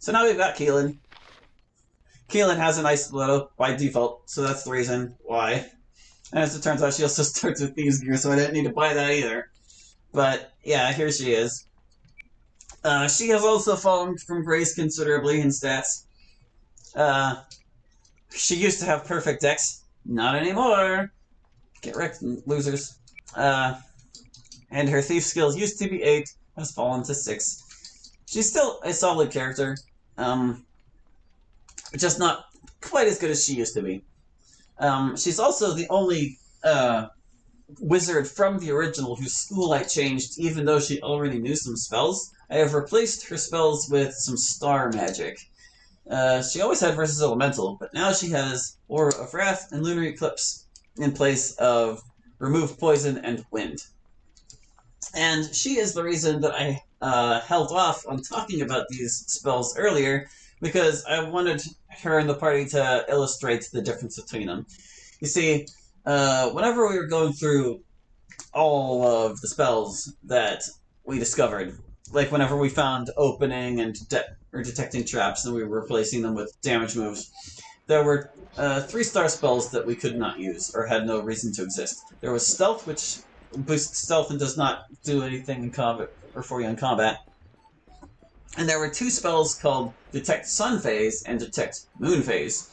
So now we've got Keelan. Keelan has an ice blow by default, so that's the reason why. And as it turns out, she also starts with Thieves Gear, so I didn't need to buy that either. But yeah, here she is. She has also fallen from grace considerably in stats. She used to have perfect dex. Not anymore. Get wrecked, losers. And her thief skills used to be 8, has fallen to 6. She's still a solid character, just not quite as good as she used to be. She's also the only wizard from the original whose school I changed, even though she already knew some spells. I have replaced her spells with some star magic. She always had versus elemental, but now she has Aura of Wrath and Lunar Eclipse in place of Remove Poison and Wind. And she is the reason that I held off on talking about these spells earlier, because I wanted her in the party to illustrate the difference between them. You see, whenever we were going through all of the spells that we discovered, like whenever we found opening and detecting traps and we were replacing them with damage moves, there were 3-star spells that we could not use or had no reason to exist. There was Stealth, which boosts stealth and does not do anything in combat or for you in combat. And there were 2 spells called Detect Sun Phase and Detect Moon Phase.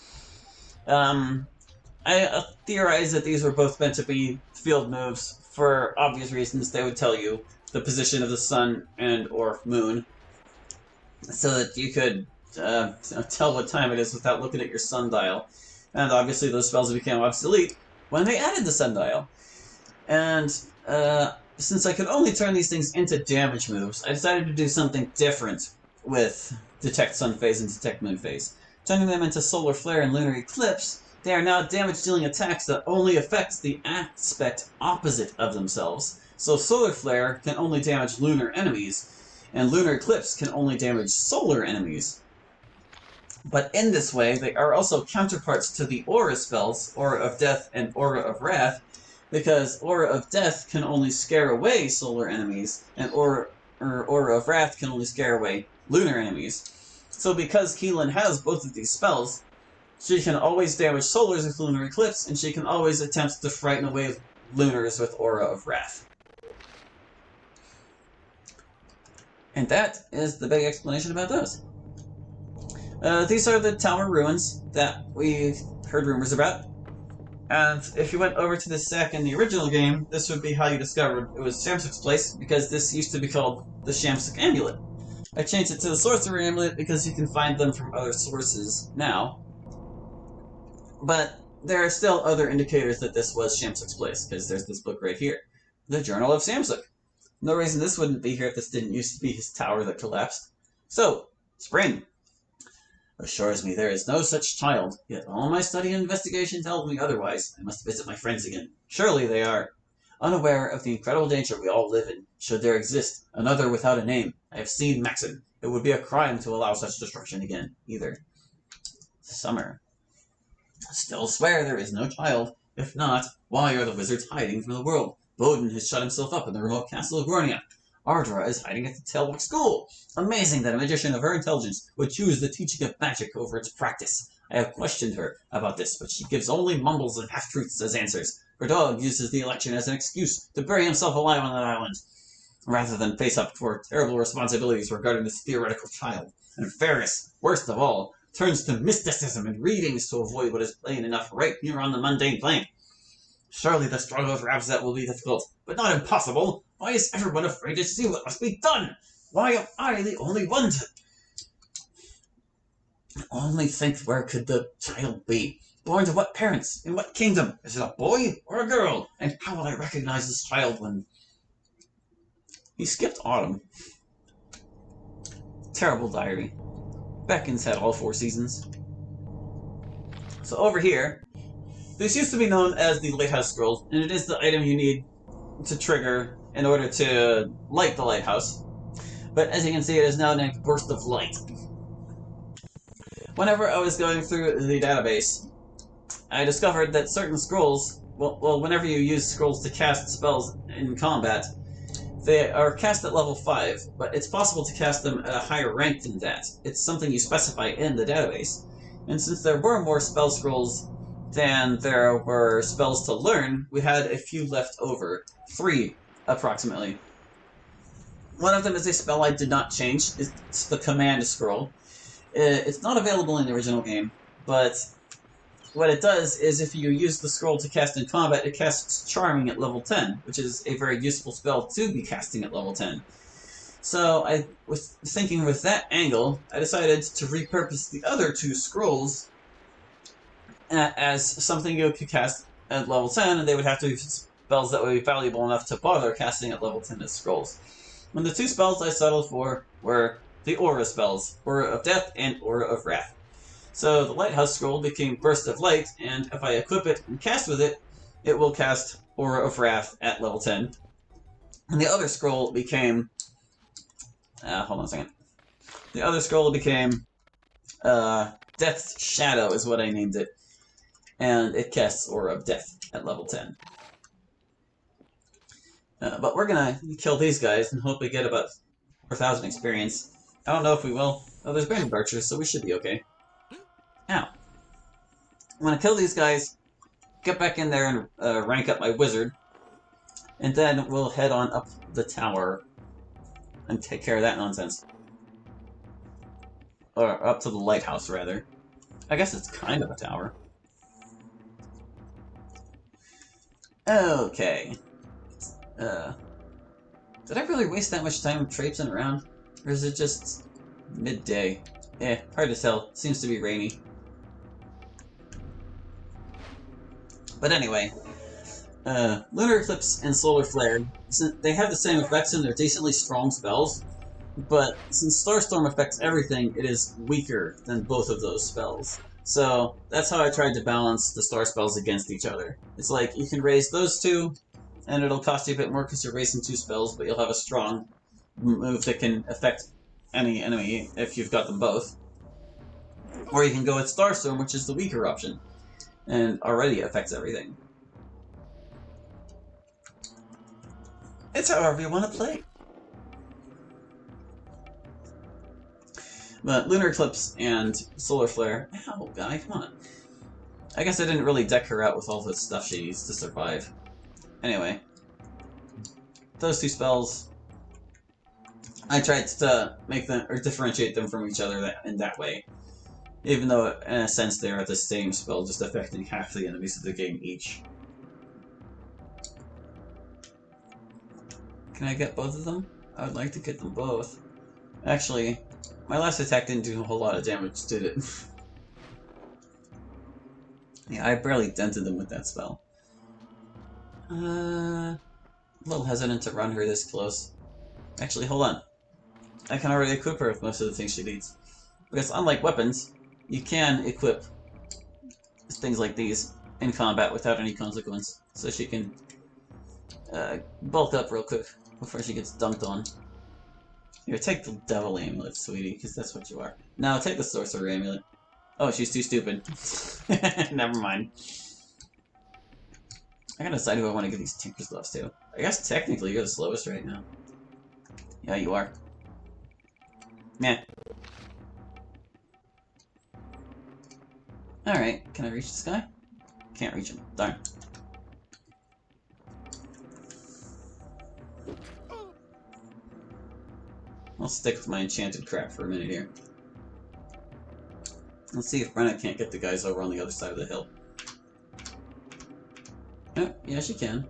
I theorize that these were both meant to be field moves for obvious reasons. They would tell you the position of the sun and or moon, so that you could tell what time it is without looking at your sundial. And obviously those spells became obsolete when they added the sundial. And since I could only turn these things into damage moves, I decided to do something different with Detect Sun Phase and Detect Moon Phase. Turning them into Solar Flare and Lunar Eclipse, they are now damage-dealing attacks that only affect the aspect opposite of themselves. So Solar Flare can only damage lunar enemies, and Lunar Eclipse can only damage solar enemies. But in this way, they are also counterparts to the Aura spells, Aura of Death and Aura of Wrath, because Aura of Death can only scare away solar enemies, and Aura of Wrath can only scare away lunar enemies. So because Keelan has both of these spells, she can always damage solars with Lunar Eclipse, and she can always attempt to frighten away lunars with Aura of Wrath. And that is the big explanation about those. These are the tower ruins that we heard rumors about. And if you went over to the sack in the original game, this would be how you discovered it was Shamsuk's place, because this used to be called the Shamsuk Amulet. I changed it to the Sorcerer Amulet because you can find them from other sources now. But there are still other indicators that this was Shamsuk's place, because there's this book right here, the Journal of Shamsuk. No reason this wouldn't be here if this didn't used to be his tower that collapsed. So, spring assures me there is no such child, yet all my study and investigation tells me otherwise. I must visit my friends again. Surely they are unaware of the incredible danger we all live in, should there exist another without a name. I have seen Maxim. It would be a crime to allow such destruction again, either. Summer. Still swear there is no child. If not, why are the wizards hiding from the world? Bodin has shut himself up in the remote castle of Gornia. Ardra is hiding at the Tailwalk School. Amazing that a magician of her intelligence would choose the teaching of magic over its practice. I have questioned her about this, but she gives only mumbles and half-truths as answers. Her dog uses the election as an excuse to bury himself alive on that island, rather than face up for terrible responsibilities regarding this theoretical child. And Ferris, worst of all, turns to mysticism and readings to avoid what is plain enough right here on the mundane plane. Surely the struggle with Rabzat will be difficult, but not impossible. Why is everyone afraid to see what must be done? Why am I the only one to... Only think, where could the child be? Born to what parents? In what kingdom? Is it a boy or a girl? And how will I recognize this child when... He skipped autumn. Terrible diary. Beckons had all 4 seasons. So over here, this used to be known as the Lighthouse Scroll, and it is the item you need to trigger in order to light the lighthouse. But as you can see, it is now named Burst of Light. Whenever I was going through the database, I discovered that certain scrolls, well, whenever you use scrolls to cast spells in combat, They are cast at level 5, but it's possible to cast them at a higher rank than that. It's something you specify in the database. And since there were more spell scrolls than there were spells to learn, we had a few left over. 3, approximately. One of them is a spell I did not change. It's the command scroll. It's not available in the original game, but what it does is if you use the scroll to cast in combat, it casts Charming at level 10, which is a very useful spell to be casting at level 10. So I was thinking with that angle, I decided to repurpose the other 2 scrolls as something you could cast at level 10, and they would have to be spells that would be valuable enough to bother casting at level 10 as scrolls. And the 2 spells I settled for were the Aura spells, Aura of Death and Aura of Wrath. So the Lighthouse Scroll became Burst of Light, and if I equip it and cast with it, it will cast Aura of Wrath at level 10. And the other scroll became... hold on a second. The other scroll became Death's Shadow is what I named it, and it casts Aura of Death at level 10. But we're gonna kill these guys and hope we get about 4,000 experience. I don't know if we will. Oh, there's Brandon Archers, so we should be okay. Ow. I'm gonna kill these guys, get back in there and rank up my wizard, and then we'll head on up the tower and take care of that nonsense. Or up to the lighthouse, rather. I guess it's kind of a tower. Okay. Did I really waste that much time traipsing around? Or is it just midday? Hard to tell. Seems to be rainy. But anyway, Lunar Eclipse and Solar Flare, they have the same effects and they're decently strong spells, but since Starstorm affects everything, it is weaker than both of those spells. So that's how I tried to balance the star spells against each other. It's like, you can raise those 2, and it'll cost you a bit more because you're raising 2 spells, but you'll have a strong move that can affect any enemy if you've got them both. Or you can go with Starstorm, which is the weaker option, and already affects everything. It's however you want to play. But Lunar Eclipse and Solar Flare... Ow, guy, come on. I guess I didn't really deck her out with all the stuff she needs to survive. Anyway. Those 2 spells... I tried to make them, or differentiate them from each other in that way. Even though, in a sense, they're the same spell, just affecting half the enemies of the game each. Can I get both of them? I would like to get them both. Actually, my last attack didn't do a whole lot of damage, did it? Yeah, I barely dented them with that spell. A little hesitant to run her this close. Actually, hold on. I can already equip her with most of the things she needs. Because unlike weapons, you can equip things like these in combat without any consequence. So she can bulk up real quick before she gets dunked on. Here, take the Devil Amulet, sweetie, because that's what you are. No, take the Sorcerer Amulet. Oh, she's too stupid. Never mind. I gotta decide who I want to give these Tinker's Gloves to. I guess technically you're the slowest right now. Yeah, you are. Meh. Alright, can I reach this guy? Can't reach him. Darn. I'll stick with my enchanted crap for a minute here. Let's see if Brenna can't get the guys over on the other side of the hill. Oh, yeah, she can.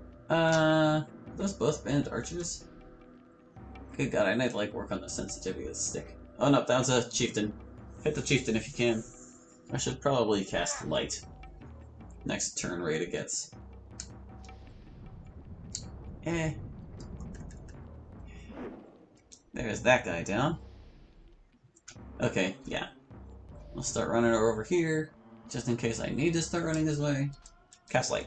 Those both banded archers? Good god, I need to like work on the sensitivity of the stick. Oh no, that was a chieftain. Hit the chieftain if you can. I should probably cast light. Next turn rate it gets. There's that guy down. Okay, yeah. I'll start running her over here, just in case I need to start running this way. Cast light.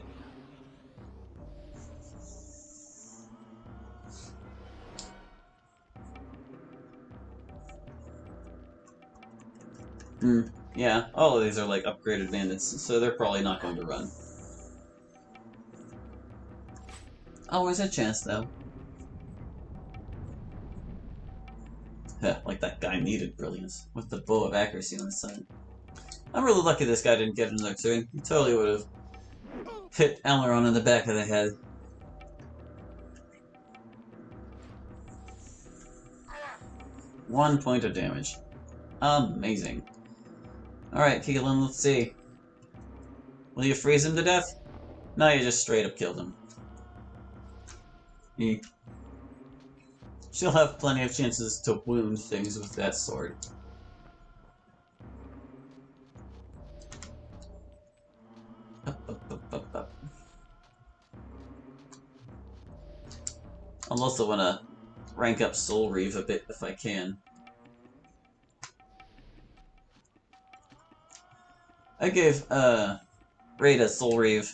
Yeah, all of these are like upgraded bandits, so they're probably not going to run. Always a chance, though. Like that guy needed brilliance, with the bow of accuracy on his side. I'm really lucky this guy didn't get another turn. He totally would have hit Aileron in the back of the head. One point of damage. Amazing. Alright, Keelan, let's see. Will you freeze him to death? No, you just straight up killed him. She'll have plenty of chances to wound things with that sword. Up. I'll also want to rank up Soul Reeve a bit if I can. I gave Rada Soul Reeve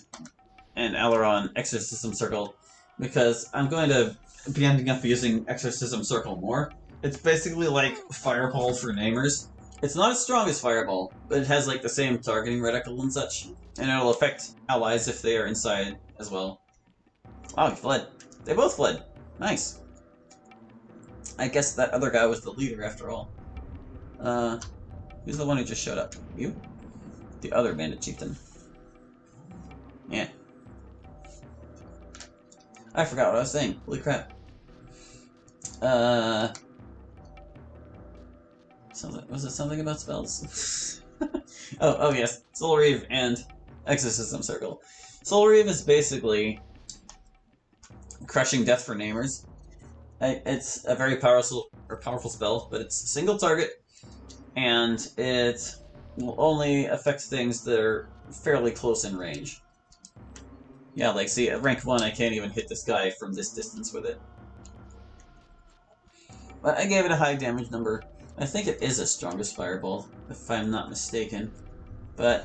and Aileron Exorcism Circle because I'm going to be ending up using Exorcism Circle more. It's basically like Fireball for namers. It's not as strong as Fireball, but it has like the same targeting reticle and such, and it'll affect allies if they are inside as well. Wow, he fled. They both fled. Nice. I guess that other guy was the leader after all. Who's the one who just showed up? You? The other bandit chieftain. Yeah. I forgot what I was saying. Holy crap. Was it something about spells? oh yes. Soul Reeve and Exorcism Circle. Soul Reeve is basically crushing death for namers. It's a very powerful spell, but it's a single target, and it will only affect things that are fairly close in range. Yeah, like, see, at rank 1, I can't even hit this guy from this distance with it. But I gave it a high damage number. I think it is as strong as Fireball, if I'm not mistaken. But,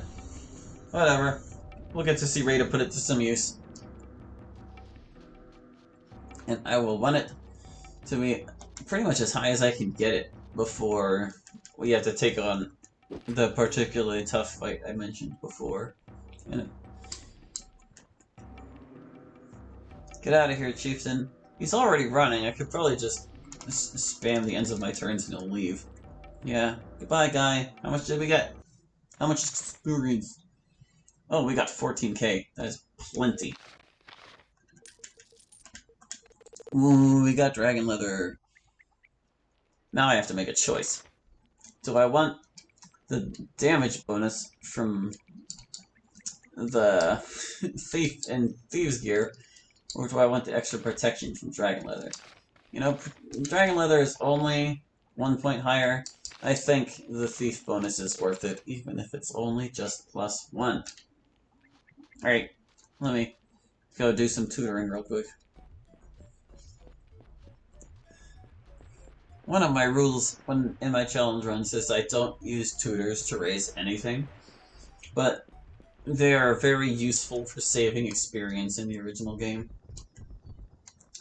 whatever. We'll get to see Rada put it to some use. And I will want it to be pretty much as high as I can get it before we have to take on the particularly tough fight I mentioned before. Get out of here, Chieftain. He's already running. I could probably just spam the ends of my turns and he'll leave. Yeah. Goodbye, guy. How much did we get? How much experience? Oh, we got 14k. That is plenty. Ooh, we got dragon leather. Now I have to make a choice. Do I want the damage bonus from the thief and thieves gear, or do I want the extra protection from dragon leather? You know, dragon leather is only 1 point higher. I think the thief bonus is worth it, even if it's only just +1. Alright, let me go do some tutoring real quick. One of my rules when in my challenge runs is I don't use tutors to raise anything, but they are very useful for saving experience in the original game.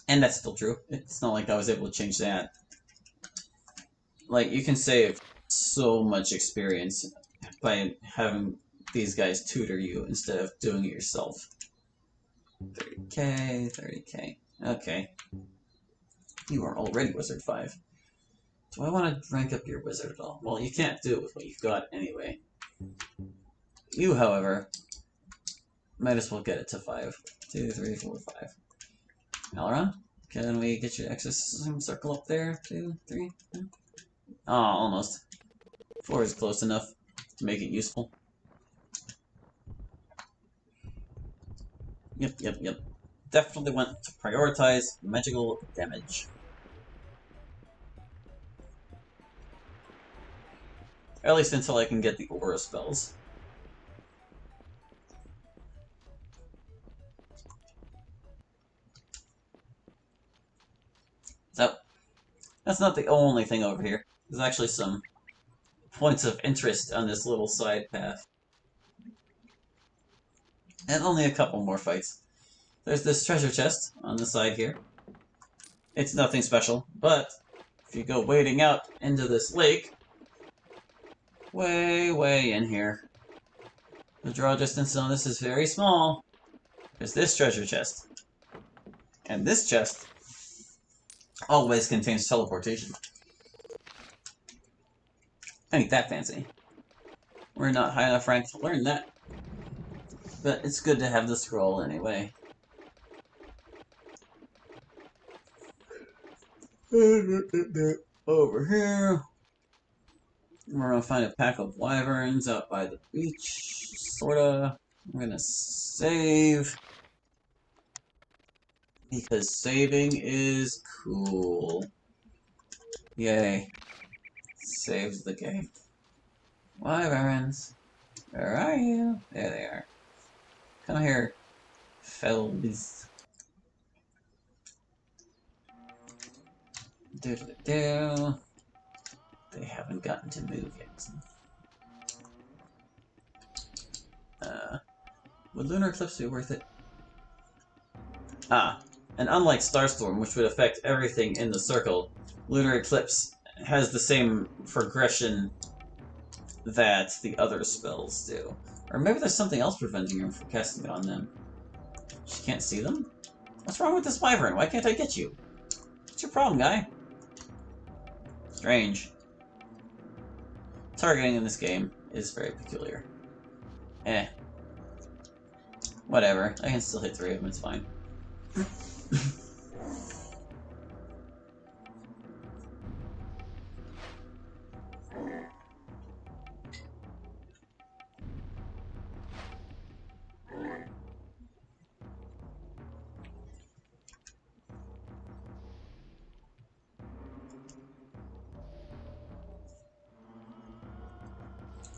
And that's still true. It's not like I was able to change that. Like, you can save so much experience by having these guys tutor you instead of doing it yourself. 30k, 30k. Okay. You are already Wizard 5. Do I want to rank up your wizard at all? Well, you can't do it with what you've got anyway. You, however, might as well get it to 5. 2, 3, 4, 5. Aileron, can we get your exorcism circle up there? 2, 3. Oh, almost. 4 is close enough to make it useful. Yep. Definitely want to prioritize magical damage. At least until I can get the aura spells. So, that's not the only thing over here. There's actually some points of interest on this little side path. And only a couple more fights. There's this treasure chest on the side here. It's nothing special, but if you go wading out into this lake, way in here, the draw distance on this is very small. There's this treasure chest. And this chest always contains teleportation. Ain't that fancy. We're not high enough rank to learn that. But it's good to have the scroll anyway. Over here. We're gonna find a pack of wyverns out by the beach, sorta. I'm gonna save. Because saving is cool. Yay. Saves the game. Wyverns. Where are you? There they are. Come here, fellas. Do. They haven't gotten to move yet. Would lunar eclipse be worth it? Ah, and unlike Starstorm, which would affect everything in the circle, lunar eclipse has the same progression that the other spells do. Or maybe there's something else preventing her from casting it on them. She can't see them? What's wrong with this wyvern? Why can't I get you? What's your problem, guy? Strange. Targeting in this game is very peculiar. Eh. Whatever. I can still hit 3 of them, it's fine.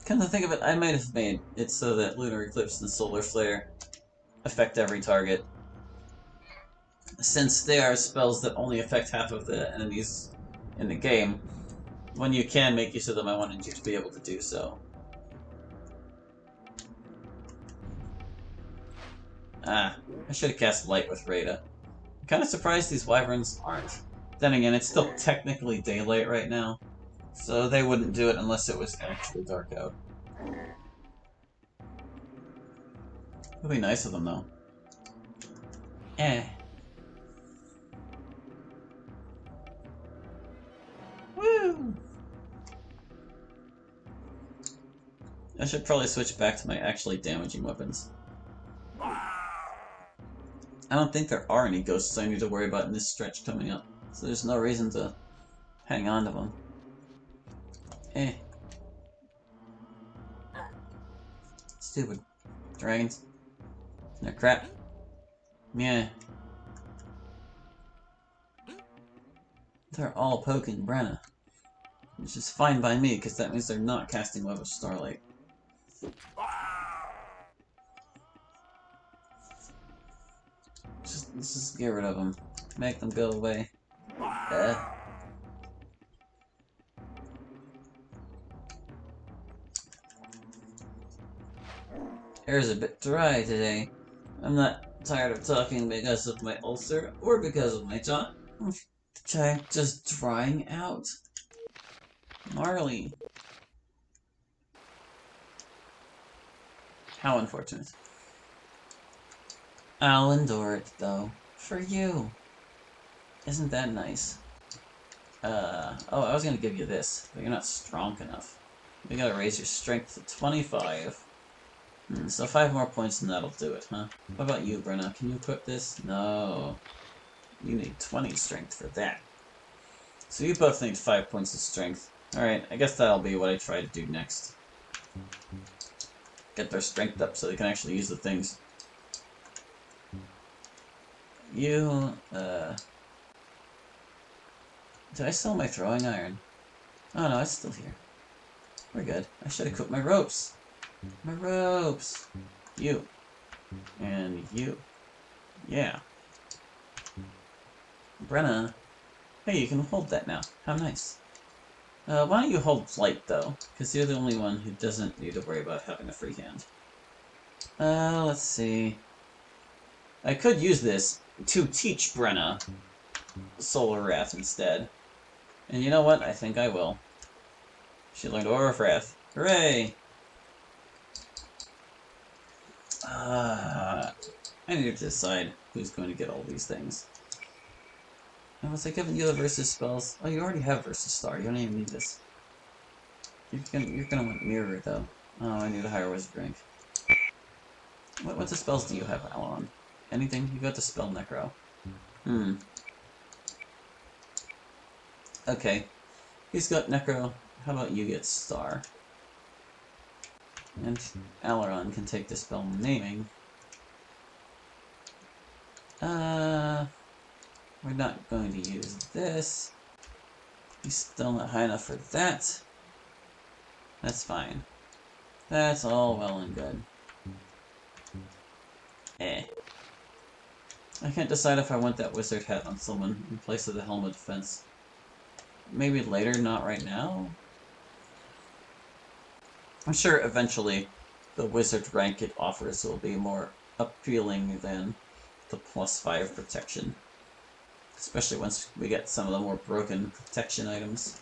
Come to think of it, I might have made it so that Lunar Eclipse and Solar Flare affect every target. Since they are spells that only affect half of the enemies in the game, when you can make use of them, I wanted you to be able to do so. Ah, I should have cast Light with Rada. I'm kind of surprised these wyverns aren't. Then again, it's still technically daylight right now, so they wouldn't do it unless it was actually dark out. It'd be nice of them, though. Eh. Woo! I should probably switch back to my actually damaging weapons. I don't think there are any ghosts I need to worry about in this stretch coming up, so there's no reason to hang on to them. Eh. Stupid. Dragons. They're crap. Yeah. They're all poking Brenna. Which is fine by me, because that means they're not casting Web of Starlight. Let's just get rid of them. Make them go away. Air's a bit dry today. I'm not tired of talking because of my ulcer or because of my jaw. I'm just drying out. Marley. How unfortunate. I'll endure it, though. For you. Isn't that nice? Oh, I was gonna give you this, but you're not strong enough. We gotta raise your strength to 25. So 5 more points and that'll do it, huh? What about you, Brenna? Can you equip this? No. You need 20 strength for that. So you both need 5 points of strength. Alright, I guess that'll be what I try to do next. Get their strength up so they can actually use the things. You, Did I sell my throwing iron? Oh no, it's still here. We're good. I should equip my ropes. My ropes! You. And you. Yeah. Brenna. Hey, you can hold that now. How nice. Why don't you hold Flight, though? Because you're the only one who doesn't need to worry about having a free hand. Let's see. I could use this to teach Brenna Solar Wrath instead. And you know what? I think I will. She learned Aura of Wrath. Hooray! I need to decide who's going to get all these things. And was I giving you the Versus spells? Oh, you already have Versus Star. You don't even need this. You're gonna want mirror though. Oh, I need a higher wizard rank. What spells do you have, Alan? Anything? You got the spell Necro. Okay. He's got Necro. How about you get Star? And Aileron can take the spell Naming. We're not going to use this. He's still not high enough for that. That's fine. That's all well and good. I can't decide if I want that wizard hat on someone in place of the helm of defense. Maybe later, not right now? I'm sure eventually the wizard rank it offers will be more appealing than the +5 protection. Especially once we get some of the more broken protection items.